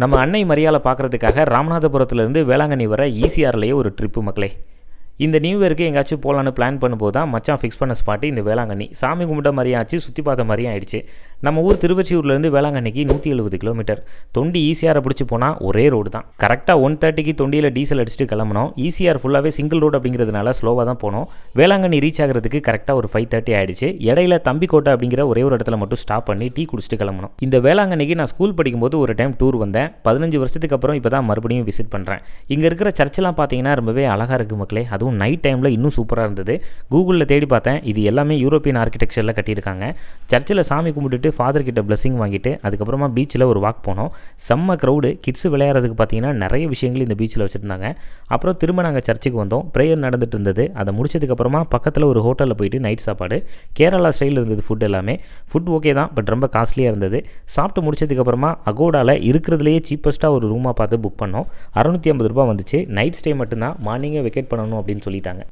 நம்ம அன்னை மரியாதை பார்க்குறதுக்காக ராமநாதபுரத்துலேருந்து வேளாங்கண்ணி வர ஈசிஆர்லேயே ஒரு ட்ரிப்பு மக்களே. இந்த நியூ இயருக்கு எங்கேயாச்சும் போகலான்னு பிளான் பண்ணும்போது தான் மச்சான் ஃபிக்ஸ் பண்ண ஸ்பாட்டு இந்த வேளாங்கண்ணி. சாமி கும்பிட்ட மாதிரியும் ஆச்சு, சுற்றி பார்த்த மாதிரியும் ஆயிடுச்சு. நம்ம ஊர் திருவொற்றியூர்லேருந்து வேளாங்கண்ணிக்கு 170 கிலோமீட்டர். தொண்டி ஈசிஆரை பிடிச்சி போனால் ஒரே ரோடு தான். கரெக்டாக 1:30க்கு தொண்டியில் டீசல் அடிச்சுட்டு கிளம்பணும். ஈசிஆர் ஃபுல்லாகவே சிங்கிள் ரோடு அப்படிங்கிறதுனால ஸ்லோவாக தான் போனோம். வேளாங்கண்ணி ரீச் ஆகிறதுக்கு கரெக்டாக ஒரு 5:30 ஆயிடுச்சு. இடையில தம்பிக்கோட்டை அப்படிங்கிற ஒரே ஒரு இடத்துல மட்டும் ஸ்டாப் பண்ணி டீ குடிச்சிட்டு கிளம்பணும். இந்த வேளாங்கண்ணிக்கு நான் ஸ்கூல் படிக்கும்போது ஒரு டைம் டூர் வந்தேன். 15 வருஷத்துக்கு அப்புறம் இப்போ தான் மறுபடியும் விசிட் பண்ணுறேன். இங்கே இருக்கிற சர்ச்செல்லாம் பார்த்தீங்கன்னா ரொம்பவே அழகாக இருக்குது மக்களே. அதுவும் நைட் டைமில் இன்னும் சூப்பராக இருந்தது. கூகுளில் தேடி பார்த்தேன், இது எல்லாமே யூரோப்பியன் ஆர்கிடெக்சரில் கட்டியிருக்காங்க. சர்ச்சில் சாமி கும்பிட்டுட்டு ஃபாதர் கிட்ட பிளஸிங் வாங்கிட்டு அதுக்கப்புறமா பீச்சில் ஒரு வாக் போனோம். செம்ம க்ரௌடு. கிட்ஸ் விளையாடுறதுக்கு பார்த்தீங்கன்னா நிறைய விஷயங்கள் இந்த பீச்சில் வச்சுருந்தாங்க. அப்புறம் திரும்ப நாங்கள் சர்ச்சுக்கு வந்தோம். ப்ரேயர் நடந்துட்டு இருந்தது. அதை முடிச்சதுக்கப்புறமா பக்கத்தில் ஒரு ஹோட்டலில் போயிட்டு நைட் சாப்பாடு கேரளா ஸ்டைலில் இருந்தது. ஃபுட் எல்லாமே ஃபுட் ஓகே தான், பட் ரொம்ப காஸ்ட்லியாக இருந்தது. சாப்பிட்டு முடிச்சதுக்கப்புறமா அகோடாவில் இருக்கிறதுலையே சீப்பஸ்ட்டாக ஒரு ரூமாக பார்த்து புக் பண்ணோம். 650 ரூபா வந்துச்சு. நைட் ஸ்டே மட்டும்தான், மார்னிங்கே வெக்கேட் பண்ணணும் அப்படின்னு சொல்லிட்டாங்க.